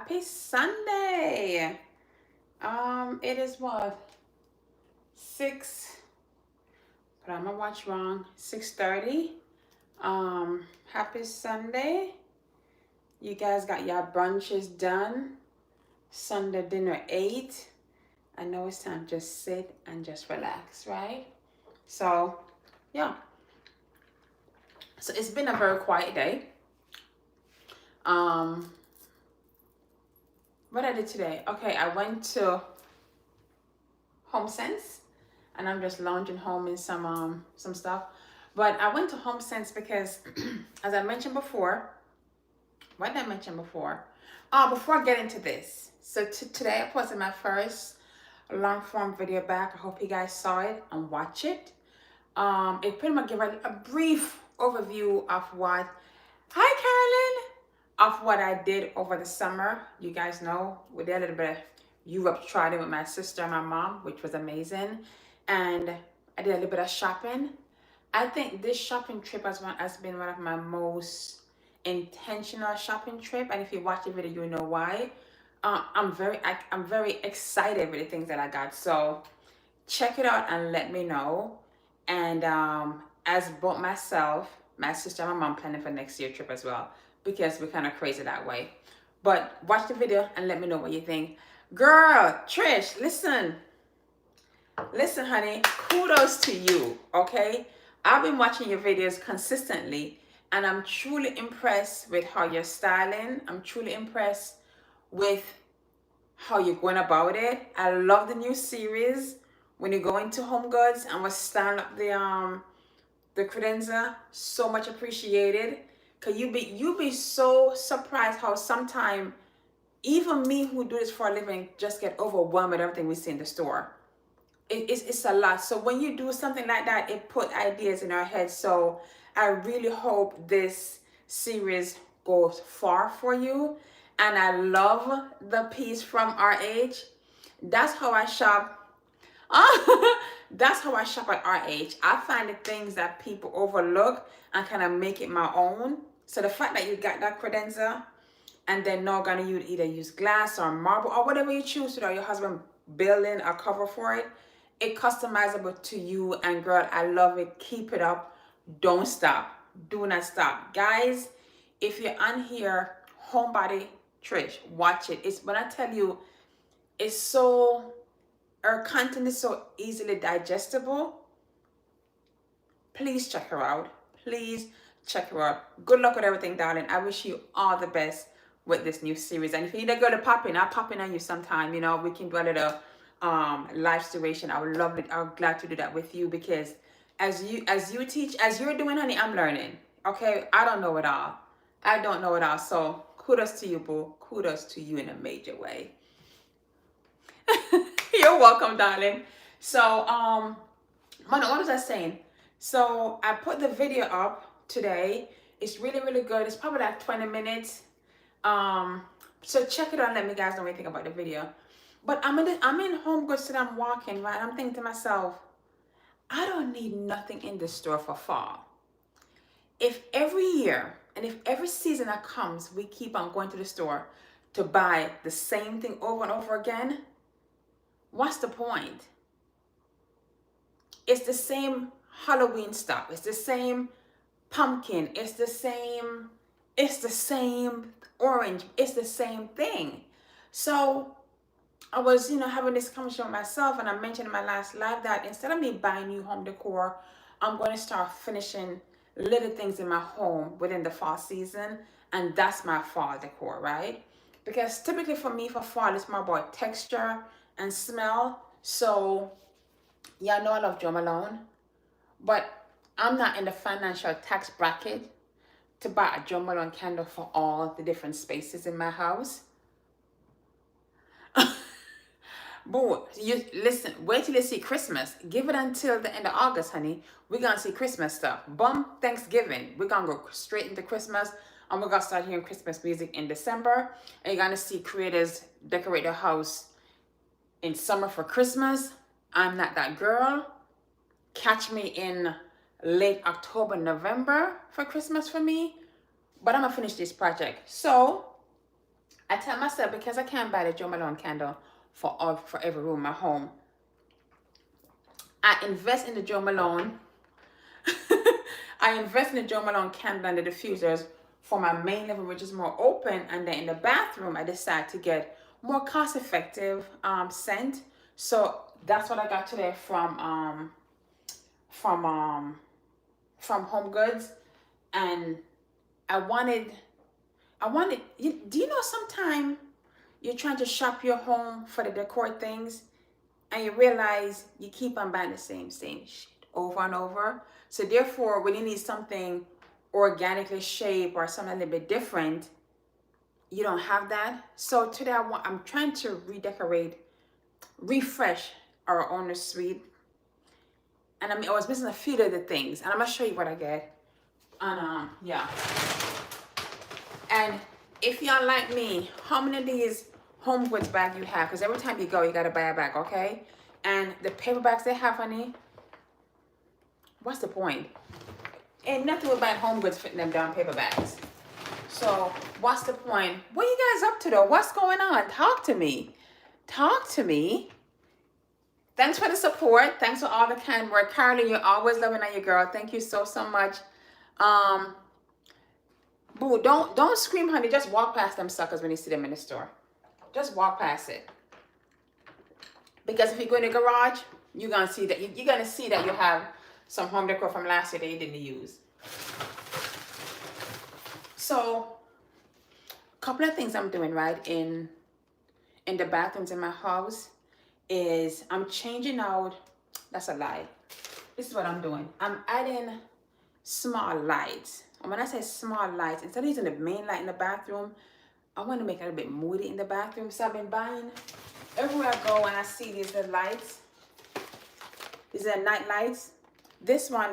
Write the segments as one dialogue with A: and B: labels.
A: Happy Sunday. It is what? 6, but I'm gonna watch wrong. 6:30. Happy Sunday. You guys got your brunches done. Sunday dinner 8. I know it's time to just sit and just relax, right? So, yeah. So it's been a very quiet day. Um, what I did today? Okay, I went to HomeSense, and I'm just lounging home in some stuff. But I went to HomeSense because, as I mentioned before, what did I mention before? Before I get into this, so today I posted my first long form video back. I hope you guys saw it and watch it. It pretty much gave a brief overview of what, hi Carolyn, of what I did over the summer. You guys know we did a little bit of Europe trotting with my sister and my mom, which was amazing, and I did a little bit of shopping. I think this shopping trip has been one of my most intentional shopping trip, and if you watch the video, you know why. I'm very excited with the things that I got. So check it out and let me know. And as both myself, my sister, and my mom planning for next year trip as well, because we're kind of crazy that way. But watch the video and let me know what you think. Girl, Trish, listen, honey, kudos to you, okay? I've been watching your videos consistently, and I'm truly impressed with how you're styling. I'm truly impressed with how you're going about it. I love the new series when you go into Home Goods and was styling up the credenza. So much appreciated. Cause you be so surprised how sometimes even me who do this for a living just get overwhelmed with everything we see in the store. It's a lot. So when you do something like that, it put ideas in our heads. So I really hope this series goes far for you. And I love the piece from RH. That's how I shop. That's how I shop at RH. I find the things that people overlook and kind of make it my own. So the fact that you got that credenza and then now gonna either use glass or marble or whatever you choose to do, your husband building a cover for it, it customizable to you. And girl, I love it. Keep it up. Don't stop. Do not stop, guys. If you're on here, Homebody Trish, watch it. It's when I tell you, it's so, her content is so easily digestible. Please check her out. Please check her out. Good luck with everything, darling. I wish you all the best with this new series. And if you need a girl to pop in, I'll pop in on you sometime. You know, we can do a little live situation. I would love it. I'm glad to do that with you, because as you teach, as you're doing, honey, I'm learning. Okay, I don't know it all. I don't know it all. So kudos to you, boo. Kudos to you in a major way. You're welcome, darling. So what was I saying? So I put the video up today. It's really, really good. It's probably like 20 minutes. So check it out and let me guys know what you think about the video. But I'm in Home Goods today. I'm walking, right? I'm thinking to myself, I don't need nothing in the store for fall. If every year and if every season that comes, we keep on going to the store to buy the same thing over and over again, what's the point? It's the same Halloween stuff. It's the same pumpkin. It's the same orange. It's the same thing. So I was, having this conversation with myself, and I mentioned in my last live that instead of me buying new home decor, I'm going to start finishing little things in my home within the fall season, and that's my fall decor, right? Because typically for me, for fall, it's more about texture and smell. So yeah, I know I love Jo Malone, but I'm not in the financial tax bracket to buy a Jo Malone candle for all the different spaces in my house. Boo, you listen, wait till you see Christmas. Give it until the end of August, honey. We're gonna see Christmas stuff. Bum Thanksgiving. We're gonna go straight into Christmas, and we're gonna start hearing Christmas music in December. And you're gonna see creators decorate their house in summer for Christmas. I'm not that girl. Catch me in late October, November for Christmas for me. But I'm gonna finish this project. So I tell myself, because I can't buy the Jo Malone candle for every room in my home, I invest in the Jo Malone. I invest in the Jo Malone candle and the diffusers for my main living, which is more open, and then in the bathroom, I decide to get more cost-effective scent. So that's what I got today from um, from Home Goods, and I wanted do you know sometime you're trying to shop your home for the decor things and you realize you keep on buying the same shit over and over. So therefore, when you need something organically shaped or something a little bit different, you don't have that. So today I'm trying to redecorate, refresh our owner suite. And I was missing a few of the things, and I'm gonna show you what I get. And yeah. And if y'all like me, how many of these Home Goods bags you have? Because every time you go, you gotta buy a bag, okay? And the paper bags they have, honey, what's the point? Ain't nothing about Home Goods fitting them down paper bags. So what's the point? What are you guys up to though? What's going on? Talk to me. Talk to me. Thanks for the support. Thanks for all the kind work. Carly, you're always loving on your girl. Thank you so much. Boo, don't scream, honey. Just walk past them suckers when you see them in the store. Just walk past it. Because if you go in the garage, you're gonna see that you're gonna see that you have some home decor from last year that you didn't use. So, a couple of things I'm doing right in the bathrooms in my house is I'm changing out. That's a lie. This is what I'm doing. I'm adding small lights. And when I say small lights, instead of using the main light in the bathroom, I want to make it a little bit moody in the bathroom. So I've been buying, everywhere I go and I see these little lights, these are night lights. This one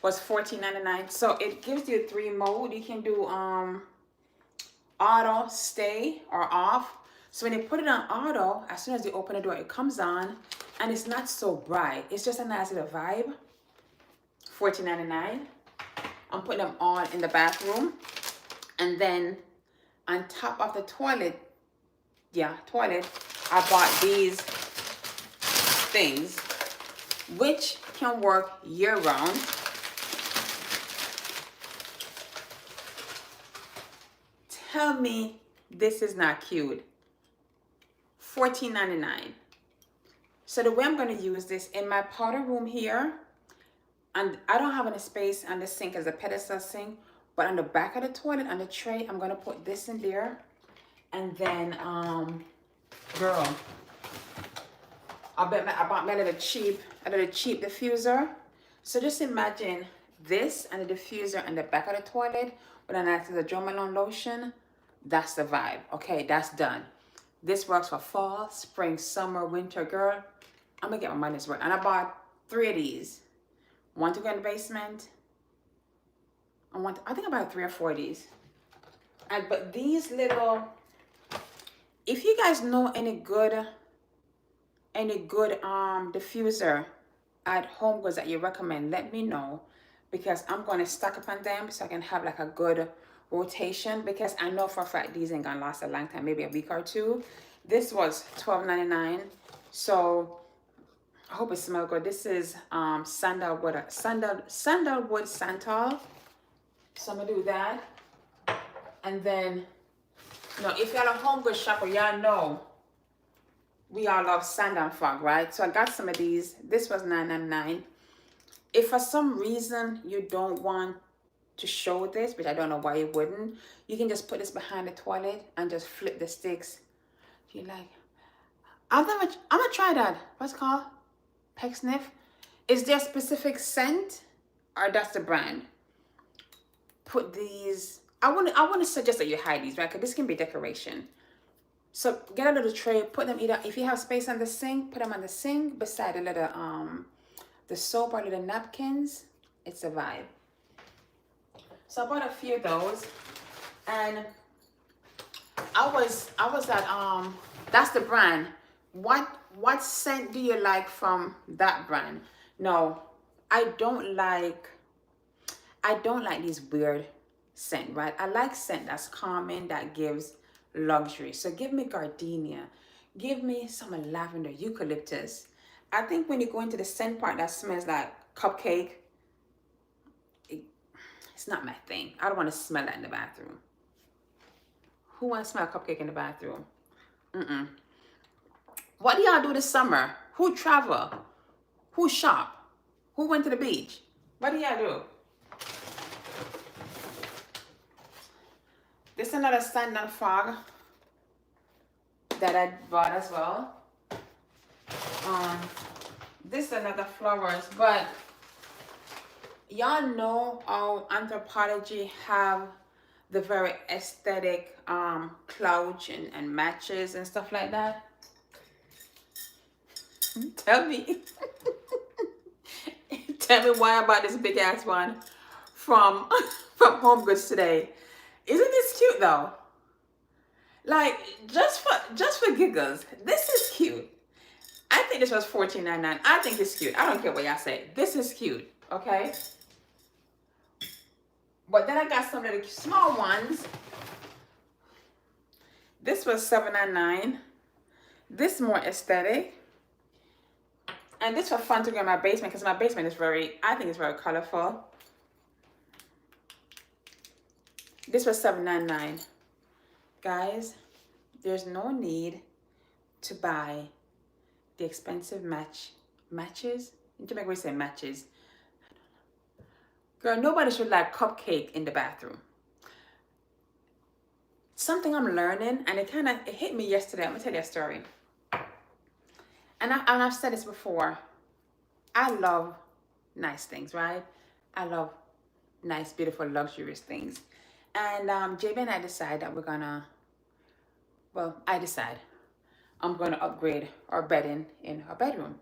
A: was $14.99. So it gives you 3 mode. You can do auto, stay, or off. So when you put it on auto, as soon as you open the door, it comes on and it's not so bright. It's just a nice little vibe. $14.99. I'm putting them on in the bathroom. And then on top of the toilet, I bought these things, which can work year round. Tell me this is not cute. $14.99. So the way I'm going to use this in my powder room here, and I don't have any space on the sink as a pedestal sink, but on the back of the toilet, on the tray, I'm going to put this in there. And then, girl, I bought me a little cheap diffuser. So just imagine this and the diffuser on the back of the toilet with a nice little Jo Malone lotion. That's the vibe. Okay, that's done. This works for fall, spring, summer, winter, girl. I'm gonna get my money's worth. And I bought 3 of these. One to go in the basement. I think I bought 3 or 4 of these. But these little, if you guys know any good diffuser at Home Goods that you recommend, let me know, because I'm going to stock up on them so I can have like a good rotation, because I know for a fact these ain't gonna last a long time, maybe a week or 2. This was $12.99. So I hope it smells good. This is sandalwood santal. So I'm gonna do that. And then, if y'all a Home Goods shopper, y'all know we all love sand and fog, right? So I got some of these. This was $9.99. If for some reason you don't want to show this, which I don't know why you wouldn't, you can just put this behind the toilet and just flip the sticks. If you like, I'm gonna try that. What's it called? Pecksniff. Is there a specific scent, or that's the brand? Put these. I want to suggest that you hide these, right? Because this can be decoration. So get a little tray, put them either, if you have space on the sink, put them on the sink beside a little the soap or little napkins. It's a vibe. So I bought a few of those, and I was at that's the brand. What scent do you like from that brand? No, I don't like these weird scent, right? I like scent that's calming, that gives luxury. So give me gardenia. Give me some lavender, eucalyptus. I think when you go into the scent part that smells like cupcake, it's not my thing. I don't want to smell that in the bathroom. Who wants to smell cupcake in the bathroom? Mm-mm. What do y'all do this summer? Who travel? Who shop? Who went to the beach? What do y'all do? This is another Sand and Fog that I bought as well. This is another flowers, but y'all know how Anthropologie have the very aesthetic clouch and matches and stuff like that. Tell me. Tell me why I bought this big ass one from Home Goods today. Isn't this cute though? Like just for giggles, this is cute. I think this was $14.99. I think it's cute. I don't care what y'all say. This is cute, okay? But then I got some of the small ones. This was $7.99. This more aesthetic. And this was fun to go in my basement because my basement is I think it's very colorful. This was $7.99. Guys, there's no need to buy the expensive matches. In Jamaica we say matches. Girl, nobody should like cupcake in the bathroom. Something I'm learning, and it hit me yesterday. I'm gonna tell you a story. And I've said this before. I love nice things, right? I love nice, beautiful, luxurious things. And JB and I decide that we're gonna, I'm gonna upgrade our bedding in our bedroom.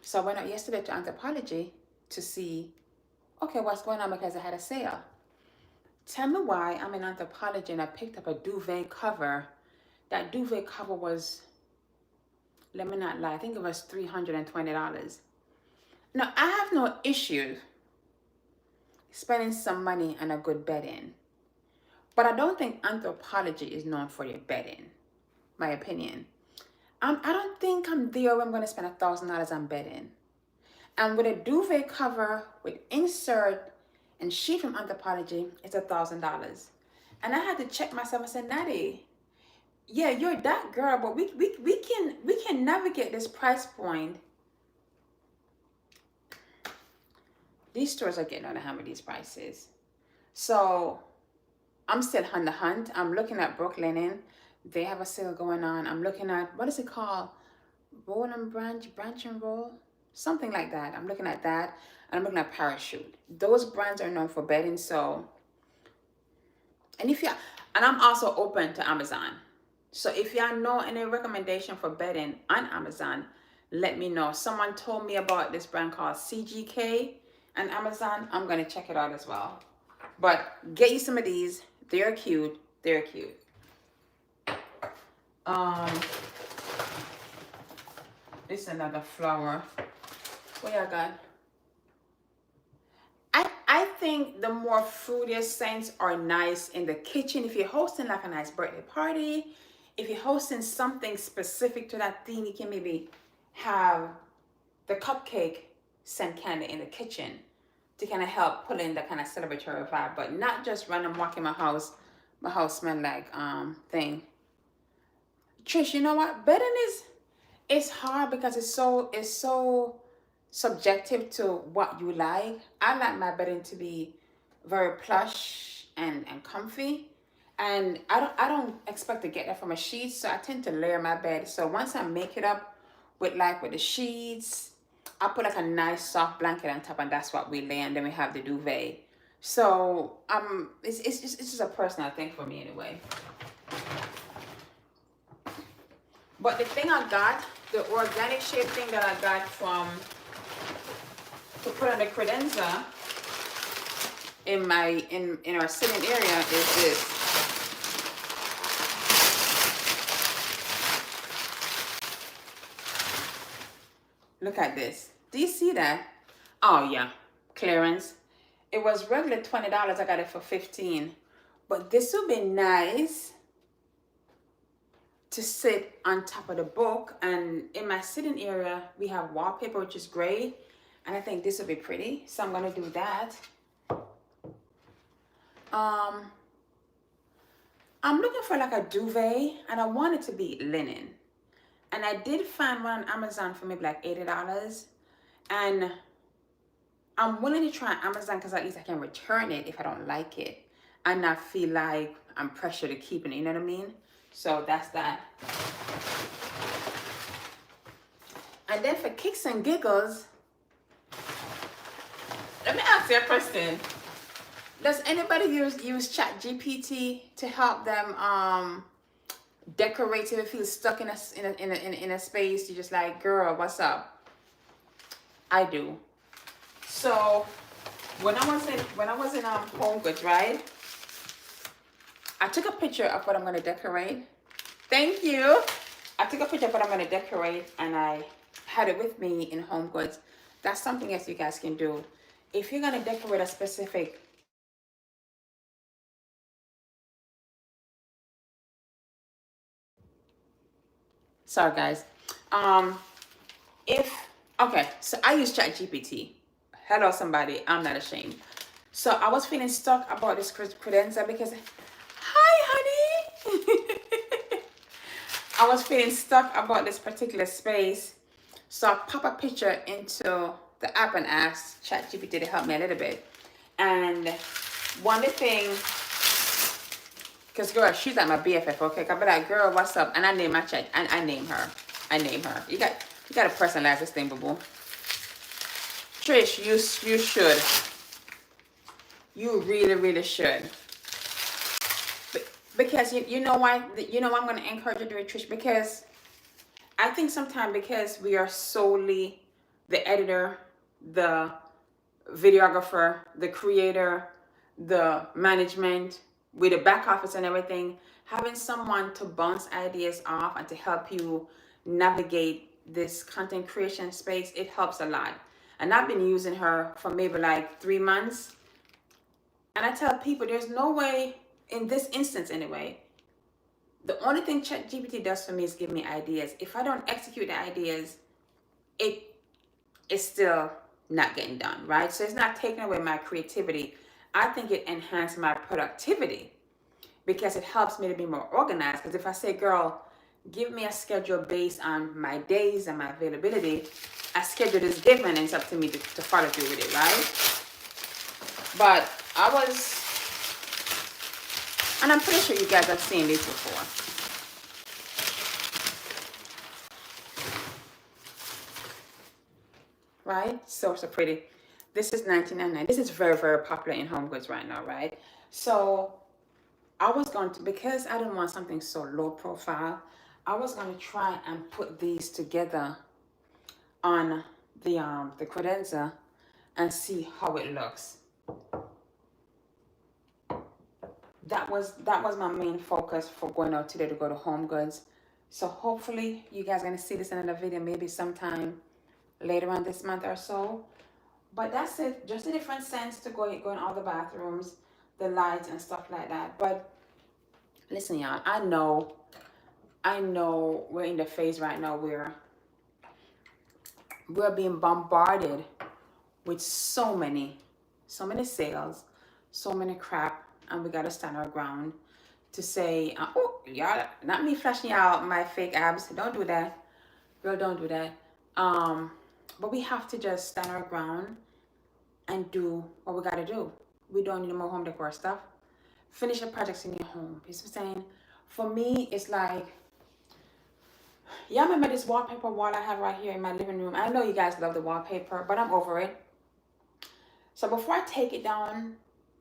A: So I went out yesterday to Anthropologie to see, okay, what's going on because I had a sale. Tell me why I'm in Anthropologie and I picked up a duvet cover. That duvet cover was, let me not lie, I think it was $320. Now, I have no issue spending some money on a good bedding, but I don't think Anthropologie is known for their bedding, my opinion. I don't think I'm there where I'm going to spend $1,000 on bedding. And with a duvet cover with insert and sheet from Anthropologie, it's $1,000. And I had to check myself. I said, Natty, yeah, you're that girl, but we can navigate this price point. These stores are getting on the hammer with these prices. So I'm still on the hunt. I'm looking at Brooklinen. They have a sale going on. I'm looking at, what is it called? Roll and branch and roll? Something like that. I'm looking at that. And I'm looking at Parachute. Those brands are known for bedding. So, and I'm also open to Amazon. So if y'all know any recommendation for bedding on Amazon, let me know. Someone told me about this brand called CGK on Amazon. I'm going to check it out as well. But get you some of these. They're cute. They're cute. This is another flower. What y'all got? I think the more fruitier scents are nice in the kitchen. If you're hosting like a nice birthday party, if you're hosting something specific to that theme, you can maybe have the cupcake scent candy in the kitchen to kind of help pull in the kind of celebratory vibe, but not just random walking my house. My house smell like thing. Trish, you know what? Bedding it's hard because it's so subjective to what you like. I like my bedding to be very plush and comfy. And I don't expect to get that from a sheet, so I tend to layer my bed. So once I make it up with the sheets, I put like a nice soft blanket on top, and that's what we lay, and then we have the duvet. So it's just a personal thing for me anyway. But the thing I got, the organic shape thing that I got to put on the credenza in our sitting area is this. Look at this. Do you see that? Oh yeah, clearance. It was regular $20. I got it for $15. But this would be nice to sit on top of the book. And in my sitting area, we have wallpaper, which is gray. And I think this will be pretty. So I'm going to do that. I'm looking for like a duvet, and I want it to be linen. And I did find one on Amazon for maybe like $80. And I'm willing to try Amazon because at least I can return it if I don't like it and not feel like I'm pressured to keep it, you know what I mean? So that's that. And then for kicks and giggles, let me ask you a question. Does anybody use ChatGPT to help them decorate if you feel stuck in a space? You're just like, girl, what's up? I do. So when I was in Home Goods, right? I took a picture of what I'm gonna decorate. Thank you. I took a picture of what I'm gonna decorate, and I had it with me in Home Goods. That's something else you guys can do. If you're gonna decorate a specific sorry guys. Okay, so I use ChatGPT. Hello somebody, I'm not ashamed. So I was feeling stuck about this credenza because hi honey. I was feeling stuck about this particular space. So I pop a picture into the app and asked ChatGPT to help me a little bit. And one of the things, because girl, she's like my BFF, okay? I'll be like, girl, what's up? And I name my chat, and I name her. You got to personalize this thing, boo boo. Trish, you should. You really should. Because you know why? You know why I'm going to encourage you to do it, Trish? Because I think sometimes because we are solely the editor, the videographer, the creator, the management, with the back office and everything, having someone to bounce ideas off and to help you navigate this content creation space, it helps a lot. And I've been using her for maybe like 3 months. And I tell people there's no way, in this instance anyway, the only thing ChatGPT does for me is give me ideas. If I don't execute the ideas, it is still not getting done, right? So it's not taking away my creativity. I think it enhanced my productivity because it helps me to be more organized. Because if I say, girl, give me a schedule based on my days and my availability, a schedule is given and it's up to me to follow through with it, right? But and I'm pretty sure you guys have seen this before. Right? So pretty. This is $19.99. This is very popular in Home Goods right now, right? So I was going to, because I didn't want something so low profile, I was going to try and put these together on the credenza and see how it looks. That was my main focus for going out today to go to Home Goods. So hopefully you guys are going to see this in another video, maybe sometime later on this month or so. But that's it. Just a different sense to go in all the bathrooms, the lights and stuff like that. But listen, y'all, I know we're in the phase right now where we're being bombarded with so many sales, so many crap, and we gotta stand our ground to say, oh, y'all, not me flashing out my fake abs. Don't do that, girl. Don't do that. But we have to just stand our ground and do what we gotta do. We don't need more home decor stuff. Finish the projects in your home. You see what I'm saying? For me, it's like, y'all remember this wallpaper wall I have right here in my living room? I know you guys love the wallpaper, but I'm over it. So before I take it down,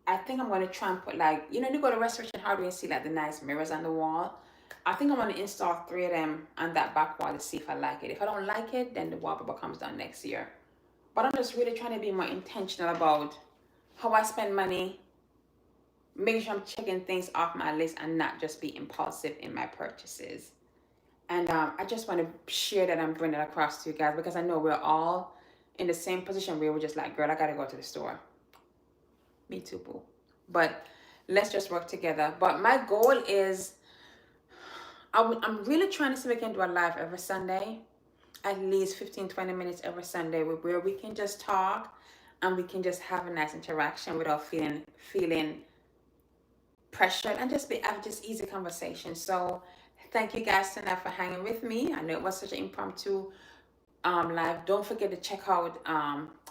A: I think I'm going to try and put, like, you go to Restoration Hardware and see like the nice mirrors on the wall. I think I'm going to install 3 of them on that back wall to see if I like it. If I don't like it, then the wallpaper comes down next year. But I'm just really trying to be more intentional about how I spend money, making sure I'm checking things off my list and not just be impulsive in my purchases. And I just want to share that and bring it across to you guys, because I know we're all in the same position where we're just like, girl, I got to go to the store. Me too, boo. But let's just work together. But my goal is, I'm really trying to see if we can do a live every Sunday, at least 15-20 minutes every Sunday, where we can just talk and we can just have a nice interaction without feeling pressured, and just have just easy conversation. So thank you guys tonight for hanging with me. I know it was such an impromptu live. Don't forget to check out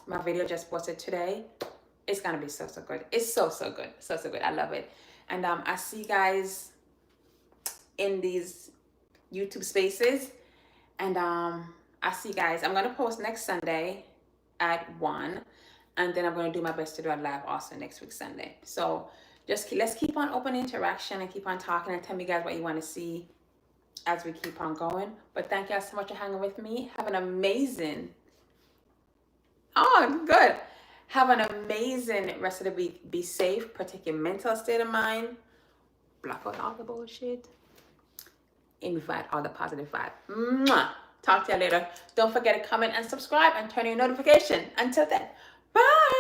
A: my video just posted today. It's gonna be so good. It's so good, so good. I love it. And I see you guys in these YouTube spaces. And I see you guys. I'm gonna post next Sunday at 1, and then I'm gonna do my best to do a live also next week Sunday. So just let's keep on open interaction and keep on talking, and tell me guys what you want to see as we keep on going. But thank you guys so much for hanging with me. Have an amazing good. Have an amazing rest of the week. Be safe, protect your mental state of mind, block out all the bullshit, invite all the positive vibe. Mwah! Talk to you later. Don't forget to comment and subscribe and turn on your notification. Until then, bye.